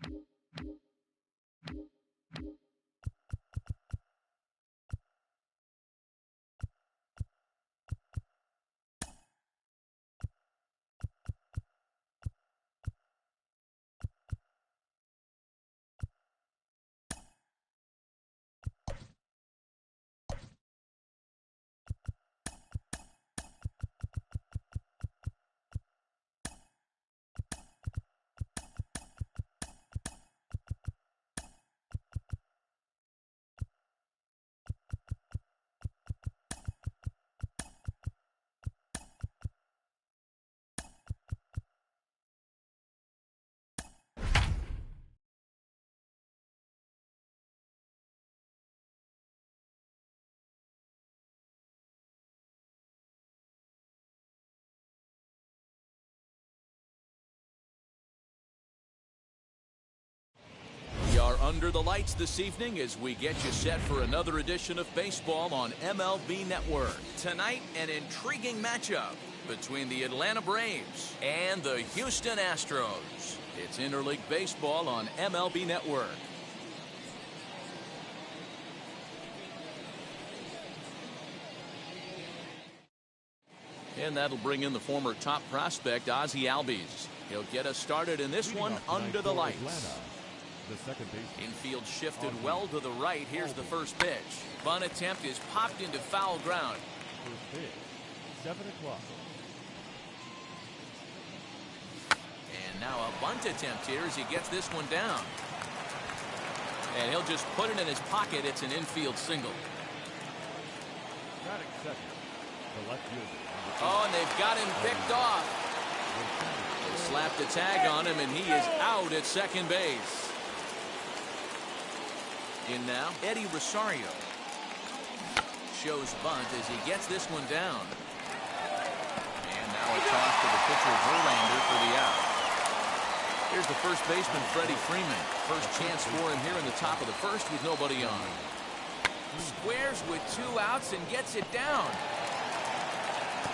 We are under the lights this evening as we get you set for another edition of baseball on MLB Network. Tonight, an intriguing matchup between the Atlanta Braves and the Houston Astros. It's interleague baseball on MLB Network. And that'll bring in the former top prospect, Ozzie Albies. He'll get us started in this one under the lights. Infield shifted well to the right. Here's the first pitch. Bunt attempt is popped into foul ground. First pitch, 7 o'clock. And now a bunt attempt here as he gets this one down. And he'll just put it in his pocket. It's an infield single. Batting second, the left fielder. Oh, and they've got him picked off. They slapped a tag on him, and he is out at second base. In now, Eddie Rosario. Shows bunt as he gets this one down. And now a toss to the pitcher, Verlander, for the out. Here's the first baseman, Freddie Freeman. First chance for him here in the top of the first with nobody on. Squares with 2 outs and gets it down.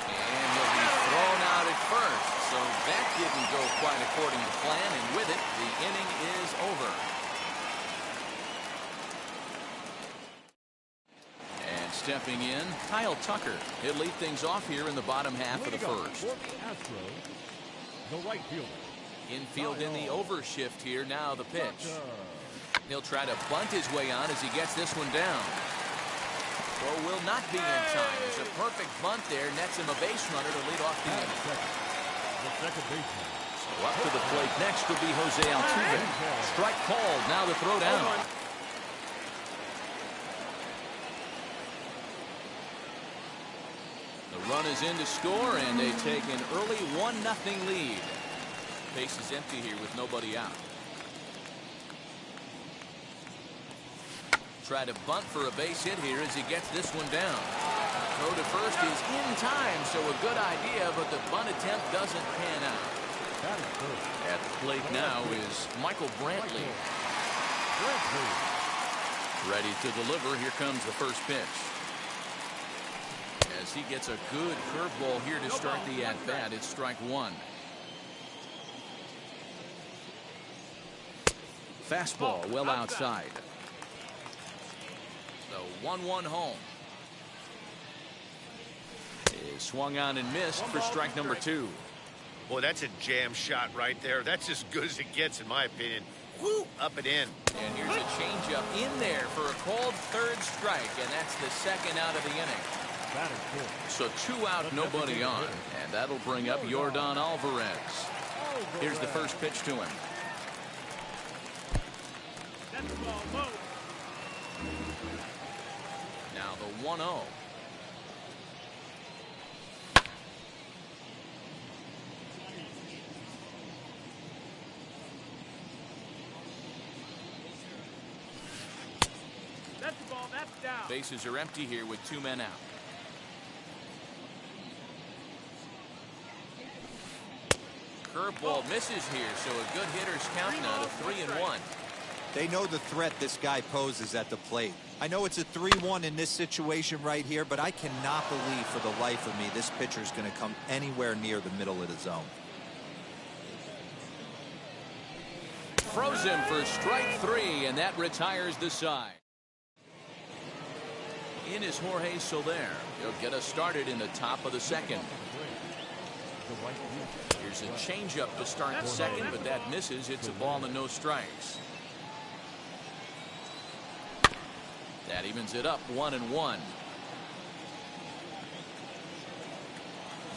And he'll be thrown out at first. So that didn't go quite according to plan, and with it, the inning is over. And stepping in, Kyle Tucker. He'll lead things off here in the bottom half of the first. For the Astros, the right fielder. Infield in the overshift here. Now the pitch. He'll try to bunt his way on as he gets this one down. Throw will not be in time. It's a perfect bunt there. Nets him a base runner to lead off the inning. The second baseman. So up to the plate next will be Jose Altuve. Strike called. Now the throw down. The run is in to score, and they take an early 1-0 lead. Base is empty here with nobody out. Try to bunt for a base hit here as he gets this one down. Throw to first is in time, so a good idea, but the bunt attempt doesn't pan out. At the plate now is Michael Brantley. Ready to deliver. Here comes the first pitch. As he gets a good curveball here to start the at-bat, it's strike one. Fastball well outside. The 1-1 home. Is swung on and missed for strike number 2. Boy, that's a jam shot right there. That's as good as it gets, in my opinion. Woo! Up and in. And here's a changeup in there for a called third strike, and that's the second out of the inning. So 2 out, nobody on, and that'll bring up Yordan Alvarez. Here's the first pitch to him. Now the 1-0. That's the ball. That's down. Bases are empty here with 2 men out. Curveball misses here, so a good hitter's count now to 3-1. They know the threat this guy poses at the plate. I know it's a 3-1 in this situation right here, but I cannot believe for the life of me this pitcher is going to come anywhere near the middle of the zone. Froze him for strike 3, and that retires the side. In is Jorge Soler. He'll get us started in the top of the second. Here's a changeup to start the second, but that misses. It's a ball and no strikes. That evens it up 1-1.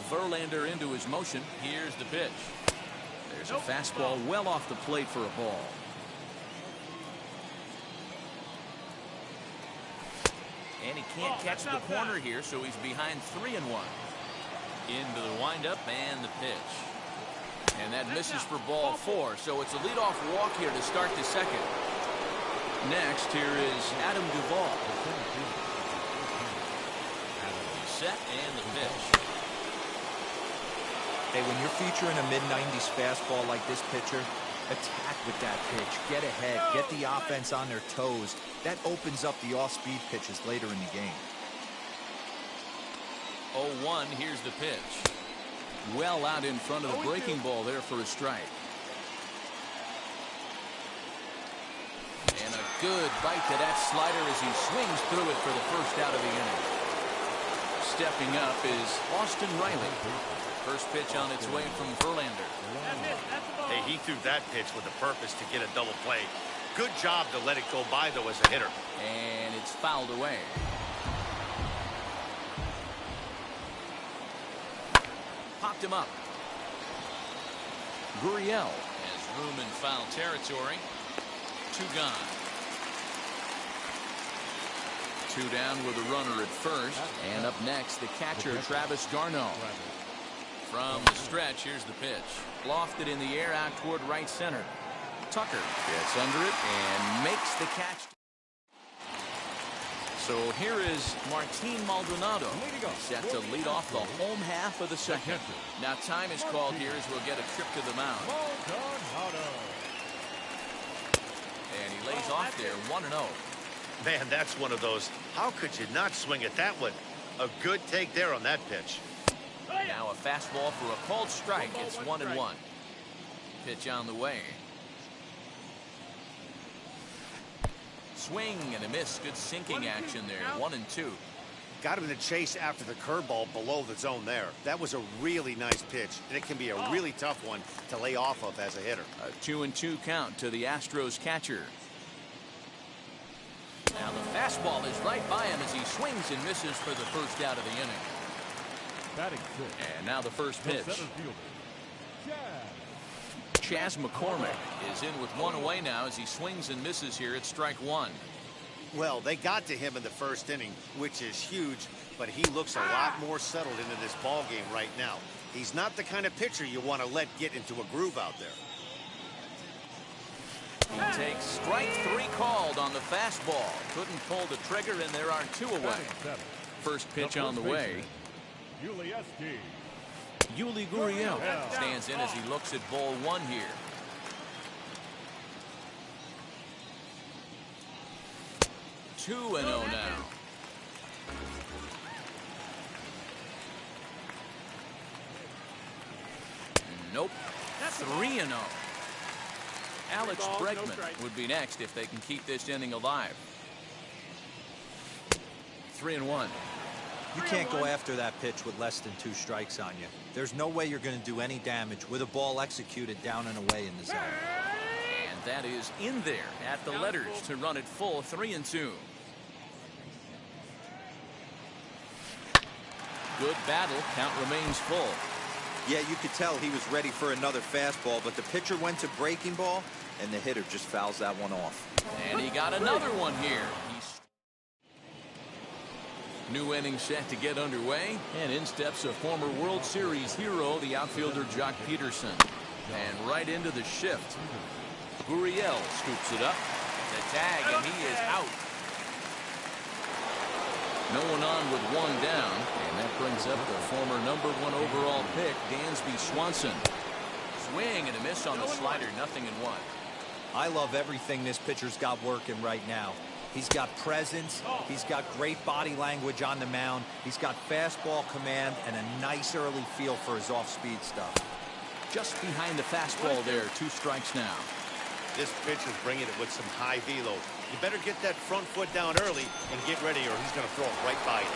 Verlander into his motion. Here's the pitch. There's a fastball well off the plate for a ball. And he can't catch the corner here, so he's behind 3-1. Into the windup and the pitch. And that misses for ball 4, so it's a leadoff walk here to start the second. Next, here is Adam Duvall. Set and the pitch. Hey, when you're featuring a mid-90s fastball like this pitcher, attack with that pitch. Get ahead. Get the offense on their toes. That opens up the off-speed pitches later in the game. 0-1, here's the pitch. Well out in front of the breaking ball there for a strike. And a good bite to that slider as he swings through it for the first out of the inning. Stepping up is Austin Riley. First pitch on its way from Verlander. Hey, he threw that pitch with a purpose to get a double play. Good job to let it go by, though, as a hitter. And it's fouled away. Popped him up. Gurriel has room in foul territory. 2 gone. 2 down with a runner at first. And up next, the catcher, Travis d'Arnaud. From the stretch, here's the pitch. Lofted in the air out toward right center. Tucker gets under it and makes the catch. So here is Martin Maldonado, set to lead off the home half of the second. Now time is called here as we'll get a trip to the mound. And he lays off there 1-0. Man, that's one of those. How could you not swing at that one? A good take there on that pitch. Now a fastball for a called strike. It's 1-1. Pitch on the way. Swing and a miss. Good sinking action there. 1-2. Got him in the chase after the curveball below the zone there. That was a really nice pitch, and it can be a really tough one to lay off of as a hitter. A 2-2 count to the Astros catcher. Now the fastball is right by him as he swings and misses for the first out of the inning. And now the first pitch. Chas McCormick is in with 1 away now as he swings and misses here at strike 1. Well, they got to him in the first inning, which is huge, but he looks a lot more settled into this ball game right now. He's not the kind of pitcher you want to let get into a groove out there. He takes strike 3 called on the fastball. Couldn't pull the trigger, and there are 2 away. First pitch on the way. Yuli Gurriel stands in as he looks at ball 1 here. Two and 0 now. Nope. 3-0. Alex Bregman would be next if they can keep this inning alive. 3-1. You can't go after that pitch with less than 2 strikes on you. There's no way you're going to do any damage with a ball executed down and away in the zone. And that is in there at the letters to run it full 3-2. Good battle. Count remains full. Yeah, you could tell he was ready for another fastball, but the pitcher went to breaking ball, and the hitter just fouls that one off. And he got another one here. New inning set to get underway, and in steps a former World Series hero, the outfielder Jock Peterson. And right into the shift. Gurriel scoops it up. The tag, and he is out. No one on with 1 down, and that brings up the former #1 overall pick, Dansby Swanson. Swing and a miss on the slider, 0-1. I love everything this pitcher's got working right now. He's got presence. He's got great body language on the mound. He's got fastball command and a nice early feel for his off-speed stuff. Just behind the fastball there, 2 strikes now. This pitcher's bringing it with some high velo. You better get that front foot down early and get ready or he's going to throw it right by you.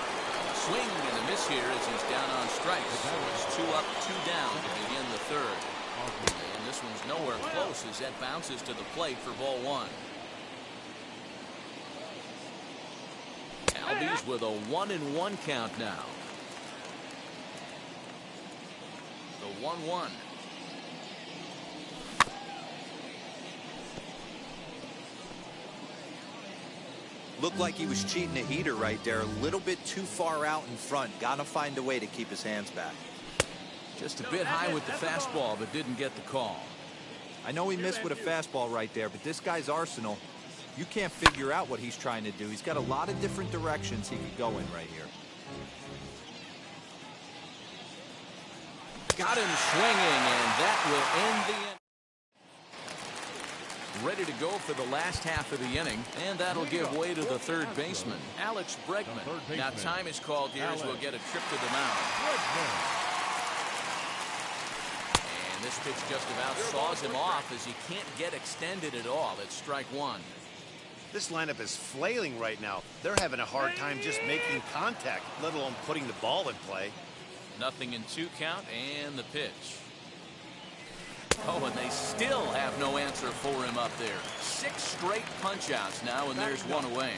Swing and a miss here as he's down on strikes. So it's 2 up, 2 down to begin the third. And this one's nowhere close as that bounces to the plate for ball 1. Albies with a 1-1 count now. The 1-1. Looked like he was cheating a heater right there. A little bit too far out in front. Got to find a way to keep his hands back. Just a bit high with the fastball, but didn't get the call. I know he missed with a fastball right there, but this guy's arsenal, you can't figure out what he's trying to do. He's got a lot of different directions he could go in right here. Got him swinging, and that will end the inning. Ready to go for the last half of the inning, and that'll give way to the third baseman, Alex Bregman. Now time is called here as we'll get a trip to the mound. And this pitch just about saws him off as he can't get extended at all. It's strike 1. This lineup is flailing right now. They're having a hard time just making contact, let alone putting the ball in play. 0-2 count, and the pitch. Oh, and they still have no answer for him up there. 6 straight punch-outs now, and there's one away.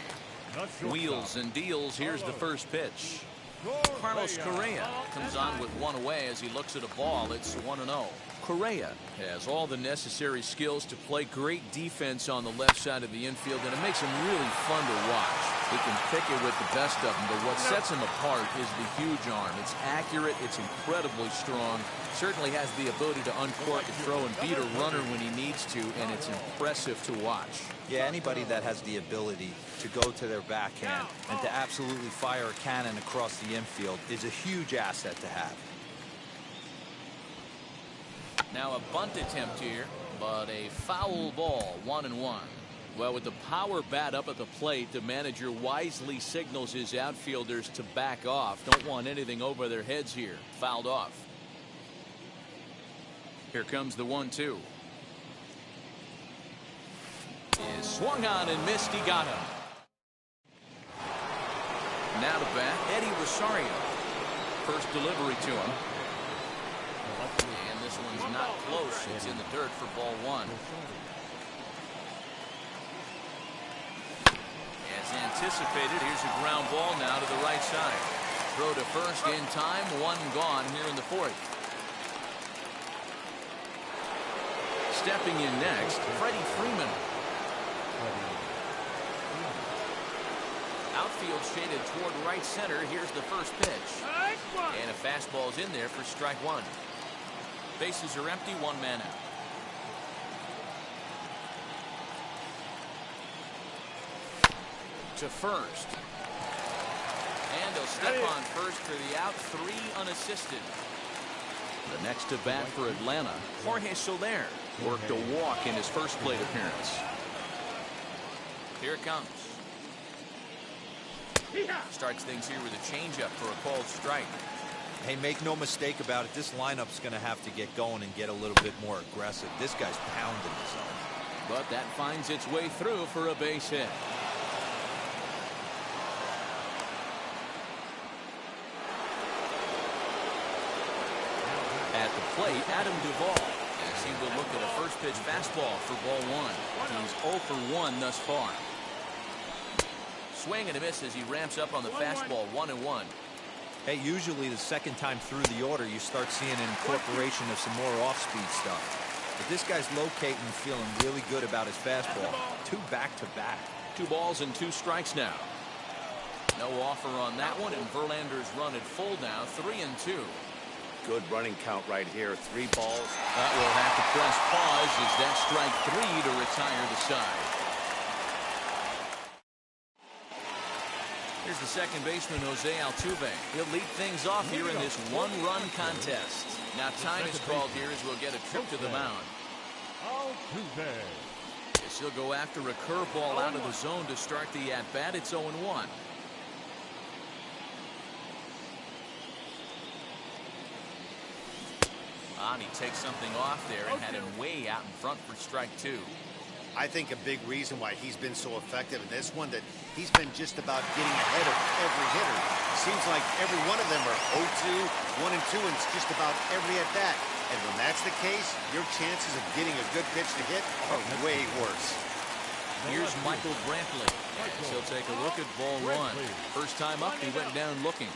Wheels and deals. Here's the first pitch. Carlos Correa comes on with one away as he looks at a ball. It's 1-0. Correa has all the necessary skills to play great defense on the left side of the infield, and it makes him really fun to watch. He can pick it with the best of them, but what sets him apart is the huge arm. It's accurate, it's incredibly strong, certainly has the ability to uncork a throw and beat a runner when he needs to, and it's impressive to watch. Yeah, anybody that has the ability to go to their backhand and to absolutely fire a cannon across the infield is a huge asset to have. Now a bunt attempt here, but a foul ball, 1-1. Well, with the power bat up at the plate, the manager wisely signals his outfielders to back off. Don't want anything over their heads here. Fouled off. Here comes the 1-2. Is swung on and missed. He got him. Now to bat, Eddie Rosario. First delivery to him. And this one's not close. It's in the dirt for ball 1. As anticipated, here's a ground ball now to the right side. Throw to first in time. 1 gone here in the 4th. Stepping in next, Freddie Freeman. Outfield shaded toward right center. Here's the first pitch. And a fastball's in there for strike 1. Bases are empty, 1 man out. To first. And he'll step on first for the out. 3 unassisted. The next to bat for Atlanta, Jorge Soler worked a walk in his first plate appearance. Here it comes. Starts things here with a changeup for a called strike. Hey, make no mistake about it. This lineup's going to have to get going and get a little bit more aggressive. This guy's pounding the zone. But that finds its way through for a base hit. At the plate, Adam Duvall. As he will look at a first pitch fastball for ball 1. He's 0 for 1 thus far. Swing and a miss as he ramps up on the fastball. 1-1. Hey, usually the second time through the order, you start seeing an incorporation of some more off-speed stuff. But this guy's locating and feeling really good about his fastball. 2 back-to-back. 2 balls and 2 strikes now. No offer on that one, and Verlander's run at full now. 3-2. Good running count right here. 3 balls. That will have to press pause as that strike 3 to retire the side. Here's the second baseman, Jose Altuve. He'll lead things off here in this 1-run contest. Now time is called here as we'll get a trip to the mound. Altuve. Yes, he'll go after a curveball out of the zone to start the at-bat. It's 0-1. And he takes something off there and had him way out in front for strike 2. I think a big reason why he's been so effective in this one, that he's been just about getting ahead of every hitter. Seems like every one of them are 0-2, 1-2, and it's just about every at-bat. And when that's the case, your chances of getting a good pitch to hit are way worse. Here's Michael Brantley. As he'll take a look at ball one. First time up, he went down looking.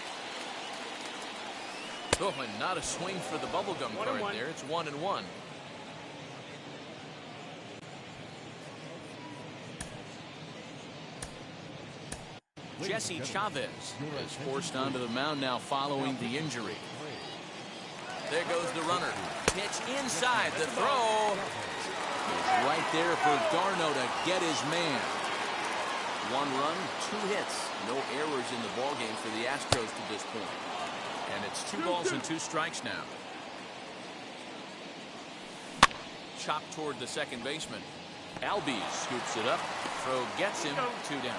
Oh, and not a swing for the bubblegum card there. It's 1-1. Jesse Chavez is forced onto the mound now following the injury. There goes the runner. Pitch inside. The throw is right there for d'Arnaud to get his man. 1 run, 2 hits. No errors in the ballgame for the Astros to this point. And it's 2 balls and 2 strikes now. Chop toward the second baseman. Albies scoops it up. Throw gets him. 2 down.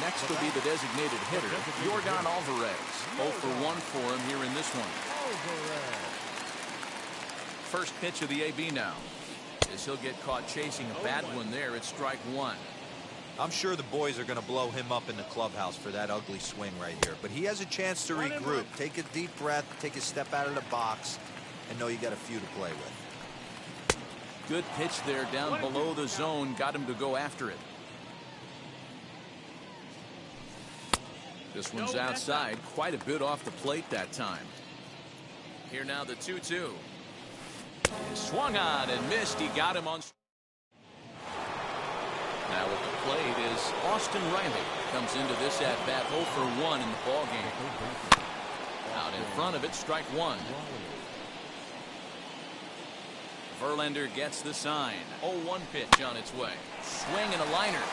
Next will be the designated hitter, Yordan Alvarez. 0 for 1 for him here in this one. First pitch of the AB now. As he'll get caught chasing a bad one there, it's strike 1. I'm sure the boys are going to blow him up in the clubhouse for that ugly swing right here. But he has a chance to regroup. Take a deep breath, take a step out of the box, and know you got a few to play with. Good pitch there down below the zone. Got him to go after it. This one's outside, quite a bit off the plate that time. Here now the 2-2. Swung on and missed. He got him on. Now at the plate is Austin Riley. Comes into this at bat 0 for 1 in the ball game. Out in front of it, strike 1. Verlander gets the sign. 0-1 pitch on its way. Swing and a liner.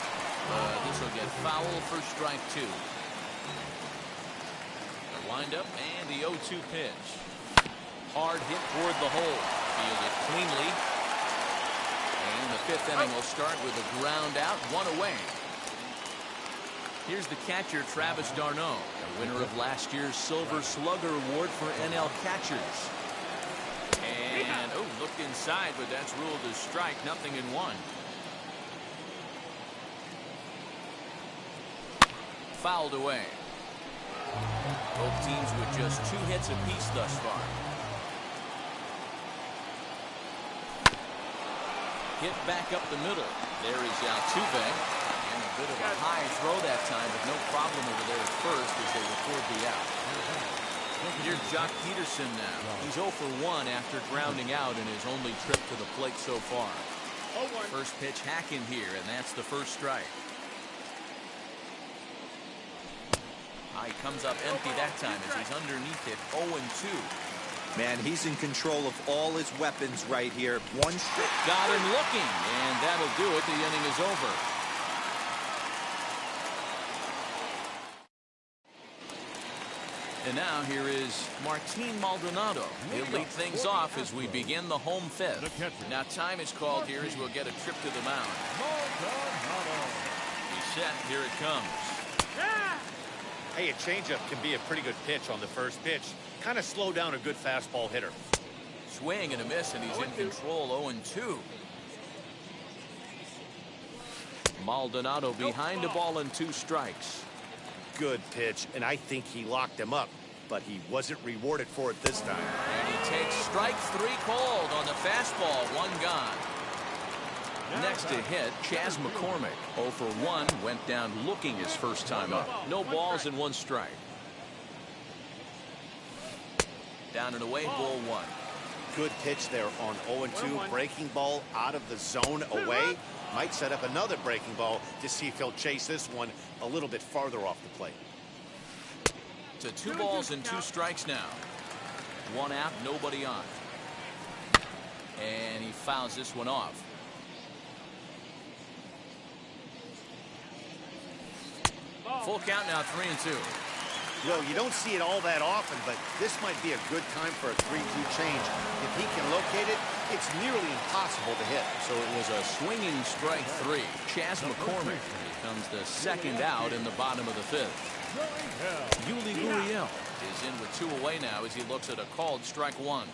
This will get foul for strike 2. Lined up and the 0-2 pitch. Hard hit toward the hole. Fielded cleanly. And the 5th inning will start with a ground out, 1 away. Here's the catcher, Travis d'Arnaud, the winner of last year's Silver Slugger Award for NL catchers. And looked inside, but that's ruled as strike. 0-1. Fouled away. Both teams with just 2 hits apiece thus far. Hit back up the middle. There is Altuve. And a bit of a high throw that time, but no problem over there at first as they record the out. Here's Jock Peterson now. He's 0 for 1 after grounding out in his only trip to the plate so far. First pitch hacking here, and that's the first strike. He comes up empty that time as he's underneath it. 0-2. Man, he's in control of all his weapons right here. 1 strike. Got him looking, and that'll do it. The inning is over. And now here is Martin Maldonado. He'll lead things off as we begin the home 5th. Now time is called here as we'll get a trip to the mound. He's set. Here it comes. Hey, a changeup can be a pretty good pitch on the first pitch. Kind of slow down a good fastball hitter. Swing and a miss, and he's in control. 0-2. Maldonado behind the ball and 2 strikes. Good pitch, and I think he locked him up, but he wasn't rewarded for it this time. And he takes strike 3 called on the fastball. 1 gone. Next to hit, Chas McCormick. 0 for 1, went down looking his first time up. No balls and 1 strike. Down and away, ball 1. Good pitch there on 0-2. Breaking ball out of the zone away. Might set up another breaking ball to see if he'll chase this one a little bit farther off the plate. To 2 balls and 2 strikes now. 1 out, nobody on. And he fouls this one off. Full count now, 3-2. Well, you don't see it all that often, but this might be a good time for a 3-2 change. If he can locate it, it's nearly impossible to hit. So it was a swinging strike 3. Chas McCormick becomes the 2nd out in the bottom of the 5th. Yuli Gurriel is in with 2 away now as he looks at a called strike 1.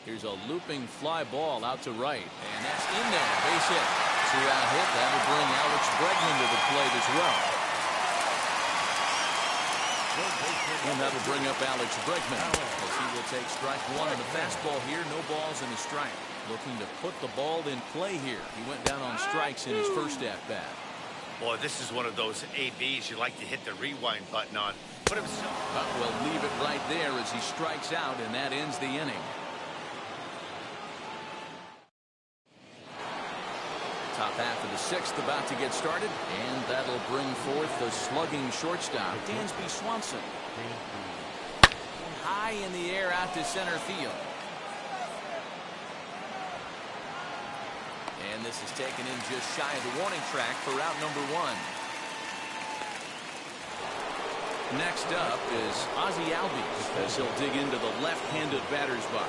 Here's a looping fly ball out to right, and that's in there. Base hit. 2-out hit. That'll bring Alex Bregman to the plate as well. And that'll bring up Alex Bregman as he will take strike one on the fastball here. No balls and a strike. Looking to put the ball in play here. He went down on strikes in his first at-bat. Boy, this is one of those ABs you like to hit the rewind button on. But we'll leave it right there as he strikes out, and that ends the inning. Top half of the sixth about to get started, and that'll bring forth the slugging shortstop, Dansby Swanson. High in the air out to center field. And this is taken in just shy of the warning track for out number one. Next up is Ozzie Albies as he'll dig into the left-handed batter's box.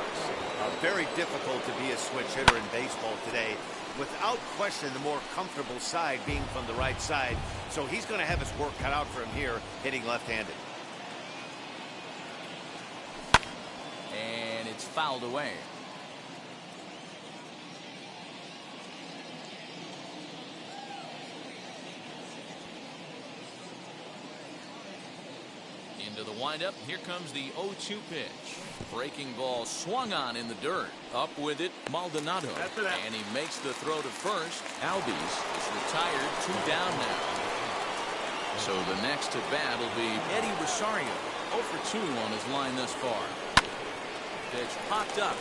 Very difficult to be a switch hitter in baseball today. Without question, the more comfortable side being from the right side. So he's going to have his work cut out for him here, hitting left-handed. And it's fouled away. Into the windup. Here comes the 0-2 pitch. Breaking ball swung on in the dirt. Up with it, Maldonado. And he makes the throw to first. Albies is retired, 2 down now. So the next to bat will be Eddie Rosario. 0 for 2 on his line thus far. Pitch popped up.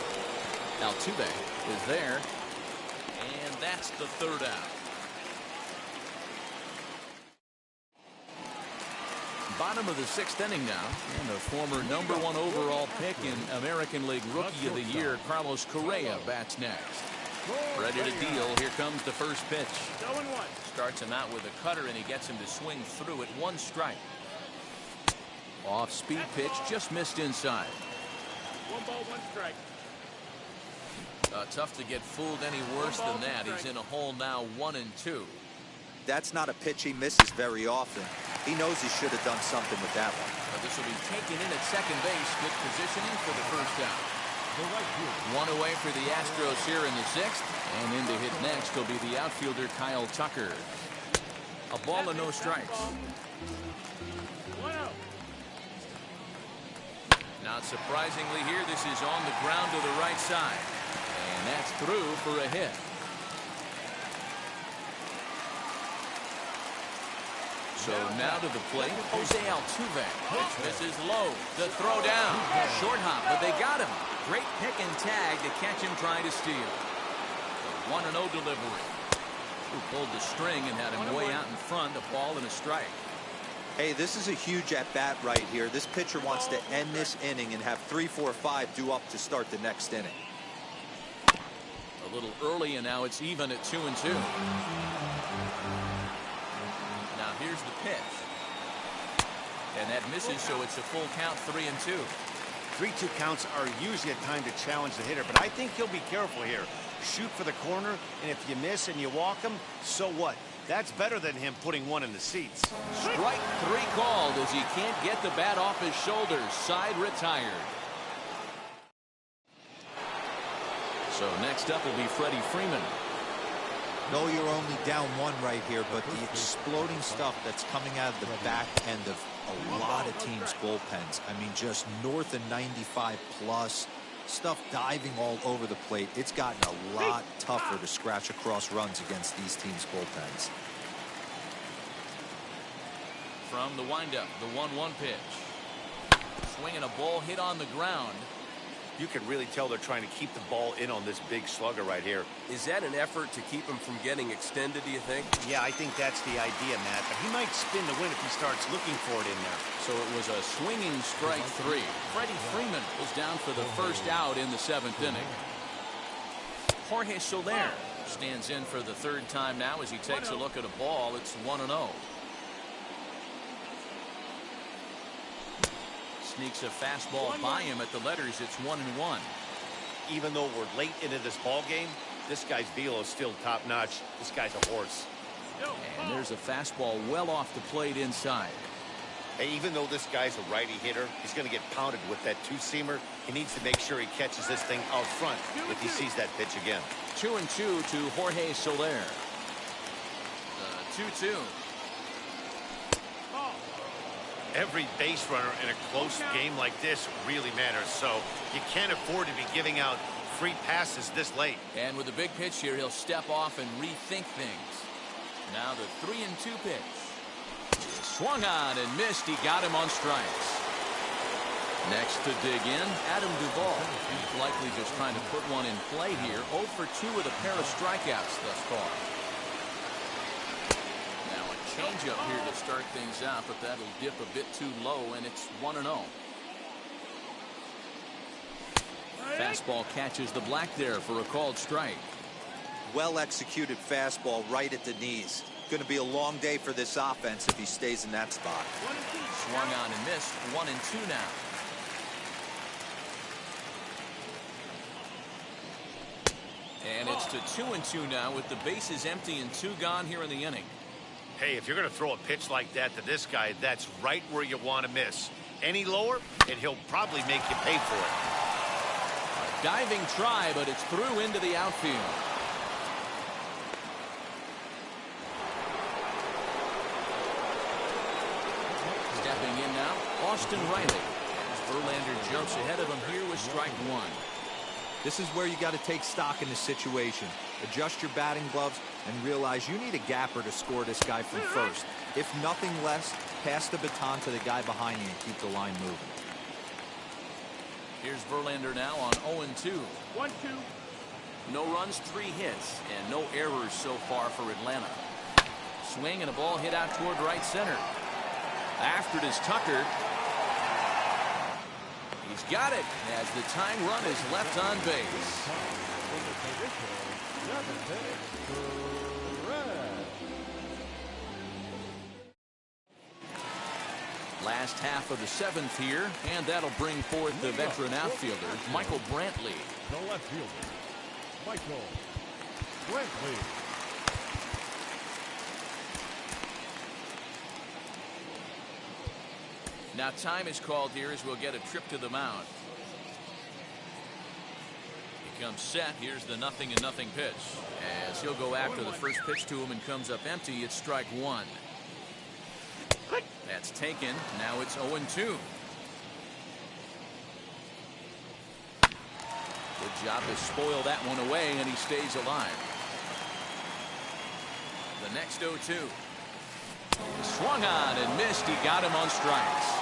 Altuve is there. And that's the 3rd out. Bottom of the 6th inning now, and the former #1 overall pick in American League Rookie of the Year, Carlos Correa, bats next. Ready to deal. Here comes the first pitch. Starts him out with a cutter, and he gets him to swing through it. 1 strike. Off-speed pitch, just missed inside. 1 ball, 1 strike. Tough to get fooled any worse than that. He's in a hole now, 1-2. That's not a pitch he misses very often. He knows he should have done something with that one. But this will be taken in at second base. Good positioning for the first out. 1 away for the Astros here in the 6th. And in to hit next will be the outfielder Kyle Tucker. A ball and no strikes. Not surprisingly here, this is on the ground to the right side. And that's through for a hit. So now to the plate, Jose Altuve. Pitch misses low. The throw down. Short hop, but they got him. Great pick and tag to catch him trying to steal. 1-0 delivery. Who pulled the string and had him way out in front. A ball and a strike. Hey, this is a huge at-bat right here. This pitcher wants to end this inning and have 3, 4, 5 due up to start the next inning. A little early, and now it's even at 2-2. Here's the pitch. And that misses, so it's a full count, 3-2. 3-2 counts are usually a time to challenge the hitter, but I think he'll be careful here. Shoot for the corner, and if you miss and you walk him, so what? That's better than him putting one in the seats. Strike 3 called as he can't get the bat off his shoulders. Side retired. So next up will be Freddie Freeman. No, you're only down 1 right here, but the exploding stuff that's coming out of the back end of a lot of teams' bullpens. I mean, just north of 95 plus, stuff diving all over the plate. It's gotten a lot tougher to scratch across runs against these teams' bullpens. From the windup, the 1-1 pitch. Swinging a ball hit on the ground. You can really tell they're trying to keep the ball in on this big slugger right here. Is that an effort to keep him from getting extended, do you think? Yeah, I think that's the idea, Matt. But he might spin the win if he starts looking for it in there. So it was a swinging strike 3. Freddie Freeman was down for the first out in the 7th inning. Jorge Soler stands in for the 3rd time now as he takes a look at a ball. It's 1-0. Sneaks a fastball by him at the letters. It's 1-1. Even though we're late into this ball game, this guy's velo is still top notch. This guy's a horse. And there's a fastball well off the plate inside. Hey, even though this guy's a righty hitter, he's going to get pounded with that two-seamer. He needs to make sure he catches this thing out front if he sees that pitch again. 2-2 to Jorge Soler. 2-2. Every base runner in a close game like this really matters, so you can't afford to be giving out free passes this late. And with a big pitch here, he'll step off and rethink things. Now the 3-2 pitch. Swung on and missed. He got him on strikes. Next to dig in, Adam Duvall. He's likely just trying to put one in play here. 0 for 2 with a pair of strikeouts thus far. Now a changeup here to start things out, but that'll dip a bit too low, and it's 1-0. Fastball catches the black there for a called strike. Well executed fastball right at the knees. Going to be a long day for this offense if he stays in that spot. Swung on and missed. 1-2 now. And it's to 2-2 now with the bases empty and 2 gone here in the inning. Hey, if you're going to throw a pitch like that to this guy, that's right where you want to miss. Any lower, and he'll probably make you pay for it. A diving try, but it's through into the outfield. Stepping in now, Austin Riley. As Verlander jumps ahead of him here with strike 1. This is where you got to take stock in the situation. Adjust your batting gloves and realize you need a gapper to score this guy from first. If nothing less, pass the baton to the guy behind you and keep the line moving. Here's Verlander now on 0-2. 1-2. No runs, 3 hits, and no errors so far for Atlanta. Swing and a ball hit out toward right center. After it is Tucker. He's got it as the tying run is left on base. Last half of the 7th here, and that'll bring forth the veteran outfielder, Michael Brantley. The left fielder, Michael Brantley. Now time is called here as we'll get a trip to the mound. He comes set. Here's the 0-0 pitch. As he'll go after the first pitch to him and comes up empty, it's strike 1. That's taken. Now it's 0-2. Good job to spoil that one away, and he stays alive. The next 0-2. Swung on and missed. He got him on strikes.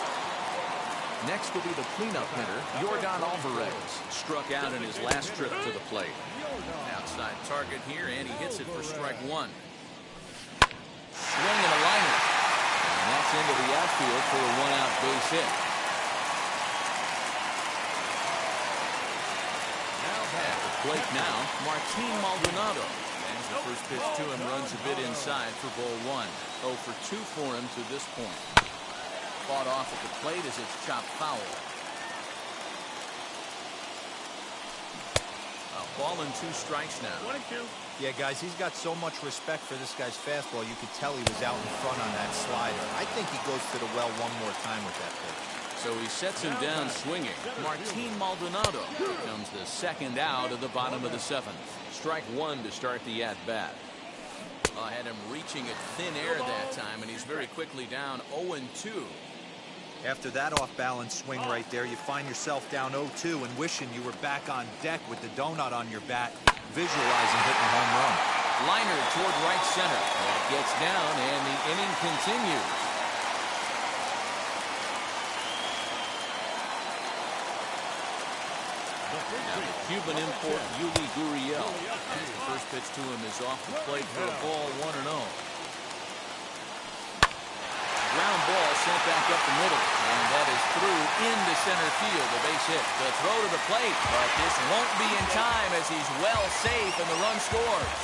Next will be the cleanup hitter, Yordan Alvarez. Struck out in his last trip to the plate. Outside target here, and he hits it for strike 1. Swing and a liner. And that's into the outfield for a 1-out base hit. At the plate now, Martin Maldonado. As the first pitch to him runs a bit inside for ball 1. 0 for 2 for him to this point. Fought off at the plate as it's chopped foul. A ball and 2 strikes now. 1-2. Yeah, guys, he's got so much respect for this guy's fastball. You could tell he was out in front on that slider. I think he goes to the well one more time with that pitch. So he sets him down swinging. Martin Maldonado comes the second out of the bottom of the 7th. Strike 1 to start the at-bat. Had him reaching at thin air that time, and he's very quickly down 0-2. After that off-balance swing right there, you find yourself down 0-2 and wishing you were back on deck with the donut on your bat, visualizing hitting a home run. Liner toward right center. That gets down, and the inning continues. Now the Cuban import, Yuli Gurriel. As the first pitch to him is off the plate for a ball, 1-0. Ground ball sent back up the middle, and that is through into center field, the base hit. The throw to the plate, but this won't be in time as he's well safe and the run scores.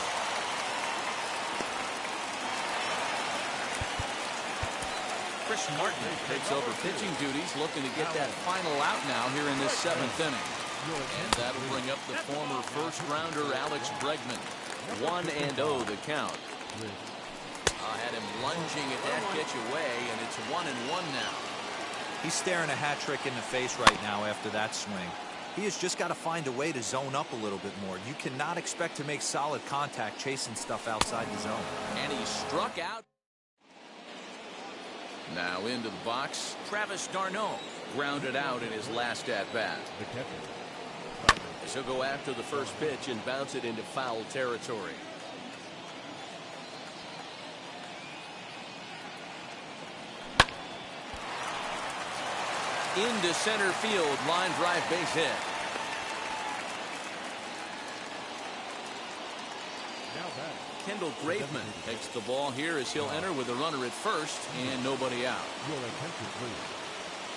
Chris Martin takes over pitching duties, looking to get that final out now here in this 7th inning. And that'll bring up the former first-rounder Alex Bregman. 1-0 the count. Had him lunging at that pitch away, and it's 1-1 now. He's staring a hat trick in the face right now after that swing. He has just got to find a way to zone up a little bit more. You cannot expect to make solid contact chasing stuff outside the zone. And he struck out. Now into the box, Travis d'Arnaud grounded out in his last at-bat. The catcher. As he'll go after the first pitch and bounce it into foul territory. Into center field, line drive base hit. Now back. Kendall Graveman takes the ball here as he'll enter with a runner at first and nobody out. Your attention, please.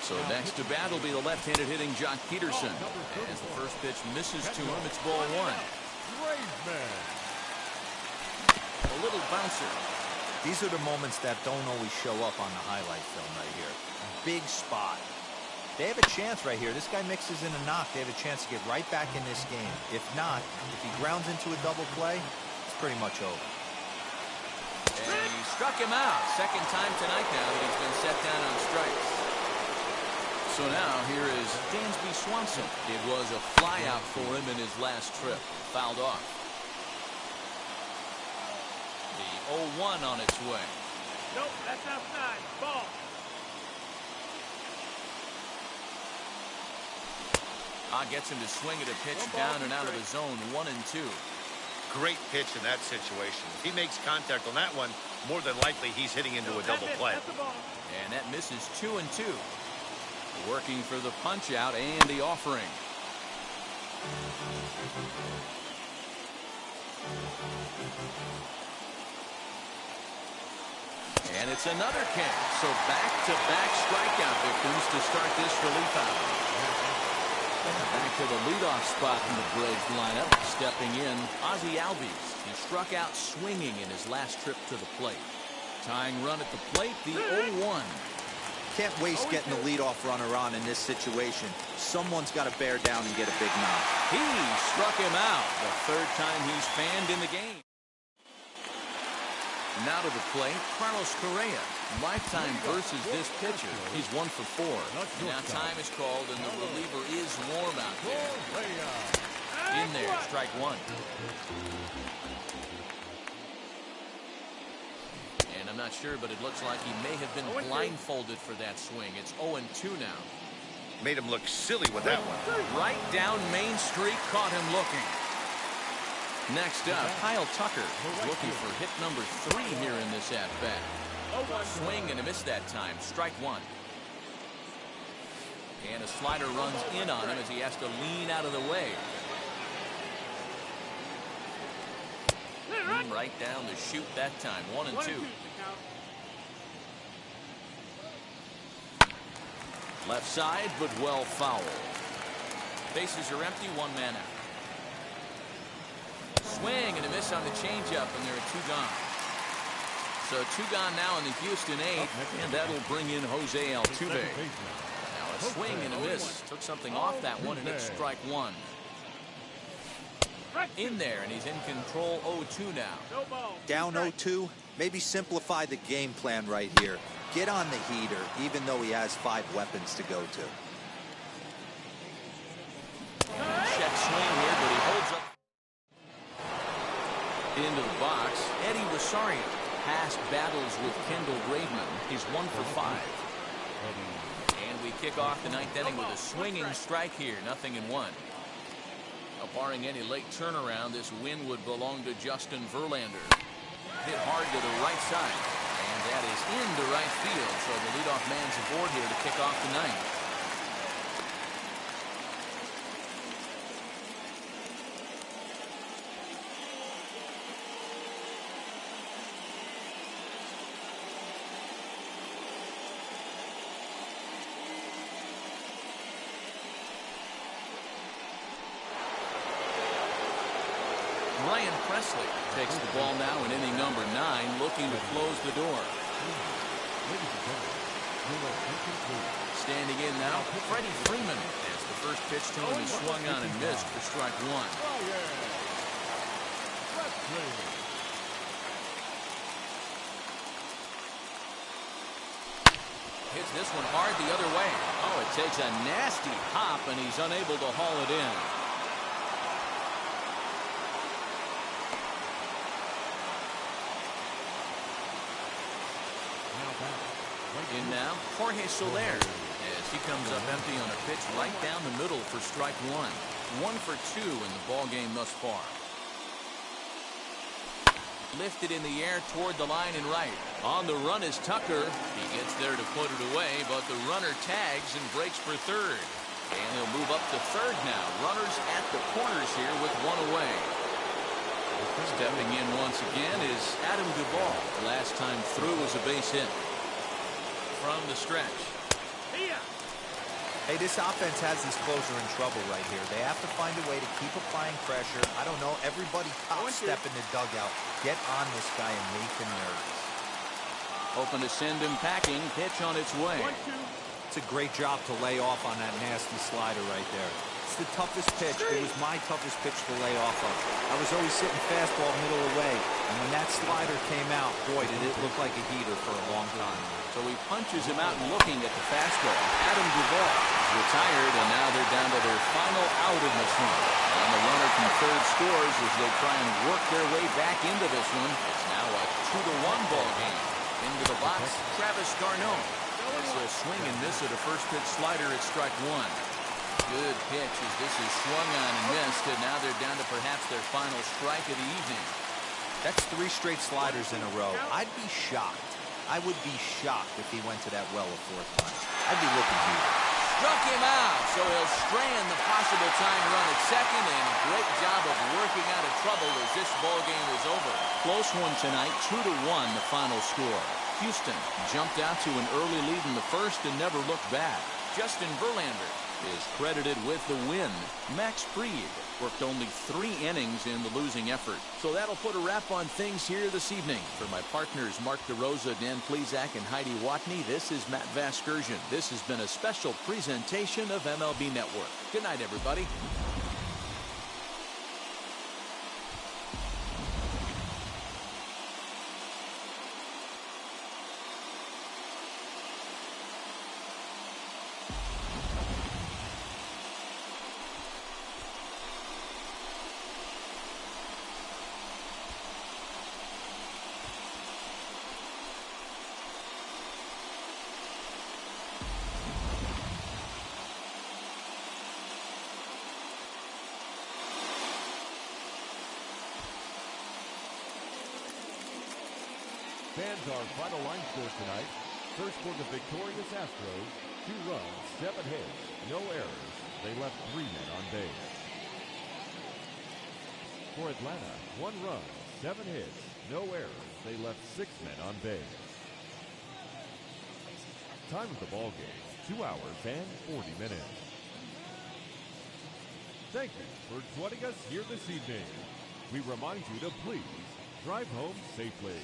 So next to bat will be the left-handed hitting Jock Peterson. As the first pitch misses to him, it's ball one. Graveman. A little bouncer. These are the moments that don't always show up on the highlight film right here. Big spot. They have a chance right here. This guy mixes in a knock. They have a chance to get right back in this game. If not, if he grounds into a double play, it's pretty much over. And he struck him out. Second time tonight now that he's been set down on strikes. So now here is Dansby Swanson. It was a flyout for him in his last trip. Fouled off. The 0-1 on its way. Nope, that's outside. Ball. Gets him to swing at a pitch down and out of the zone. 1-2. Great pitch in that situation. If he makes contact on that one, more than likely he's hitting into a double play. That's the ball. And that misses 2-2. Working for the punch out and the offering. And it's another catch. So back-to-back strikeout victims to start this relief out. Back to the leadoff spot in the Braves lineup. Stepping in, Ozzie Albies. He struck out swinging in his last trip to the plate. Tying run at the plate, the 0-1. Can't waste getting the leadoff runner on in this situation. Someone's got to bear down and get a big knock. He struck him out. The third time he's fanned in the game. Now to the plate, Carlos Correa. Lifetime versus this pitcher. He's 1 for 4. Now time is called and the reliever is warm out there. In there, strike one. And I'm not sure, but it looks like he may have been blindfolded for that swing. It's 0-2 now. Made him look silly with that one. Right down Main Street, caught him looking. Next up, Kyle Tucker, looking for hit number 3 here in this at-bat. Swing and a miss that time. Strike one. And a slider runs in on him as he has to lean out of the way. Right down the chute that time. 1-2. Left side, but well fouled. Bases are empty, 1 man out. Swing and a miss on the changeup, and there are 2 gone. So 2 gone now in the Houston 8th, and that'll bring in Jose Altuve. Now a swing and a miss. Took something off that one, and it's strike one. In there, and he's in control. 0-2 now. Down 0-2. Maybe simplify the game plan right here. Get on the heater, even though he has 5 weapons to go to. Check swing here, but he holds up. Into the box, Eddie Rosario. Past battles with Kendall Graveman. He's 1 for 5. And we kick off the 9th inning with a swinging strike here. 0-1. Now, barring any late turnaround, this win would belong to Justin Verlander. Hit hard to the right side. And that is into right field. So the leadoff man's aboard here to kick off the 9th. Ryan Presley takes the ball now in inning number 9, looking to close the door. Standing in now, Freddie Freeman, as the first pitch to him is swung on and missed for strike one. Hits this one hard the other way. Oh, it takes a nasty hop, and he's unable to haul it in. In now, Jorge Soler, as he comes up empty on a pitch right down the middle for strike one. 1 for 2 in the ball game thus far. Lifted in the air toward the line and right. On the run is Tucker. He gets there to put it away, but the runner tags and breaks for third. And he'll move up to third now. Runners at the corners here with one away. Stepping in once again is Adam Duvall. Last time through was a base hit. From the stretch. Hey, this offense has this closer in trouble right here. They have to find a way to keep applying pressure. I don't know, everybody top step in the dugout. Get on this guy and make him nervous. Open to send him packing. Pitch on its way. It's a great job to lay off on that nasty slider right there. It's the toughest pitch. It was my toughest pitch to lay off of. I was always sitting fastball middle away, and when that slider came out, boy, did it look like a heater for a long time. So he punches him out and looking at the fastball. Adam Duvall is retired, and now they're down to their final out in this one. And the runner from third scores as they try and work their way back into this one. It's now a 2-1 ball game. Into the box, Travis d'Arnaud. It's a swing and miss at a first pitch slider at strike one. Good pitch as this is swung on and missed, and now they're down to perhaps their final strike of the evening. That's 3 straight sliders in a row. I'd be shocked. I would be shocked if he went to that well a 4th time. I'd be looking here. Struck him out, so he'll strand the possible tying run at second, and a great job of working out of trouble as this ball game is over. Close one tonight, 2-1 the final score. Houston jumped out to an early lead in the first and never looked back. Justin Verlander is credited with the win. Max Fried worked only 3 innings in the losing effort. So that'll put a wrap on things here this evening. For my partners Mark DeRosa, Dan Plesac, and Heidi Watney, this is Matt Vasgersian. This has been a special presentation of MLB Network. Good night, everybody. Fans, our final line score tonight. First for the victorious Astros, 2 runs, 7 hits, no errors. They left 3 men on base. For Atlanta, 1 run, 7 hits, no errors. They left 6 men on base. Time of the ball game, 2 hours and 40 minutes. Thank you for joining us here this evening. We remind you to please drive home safely.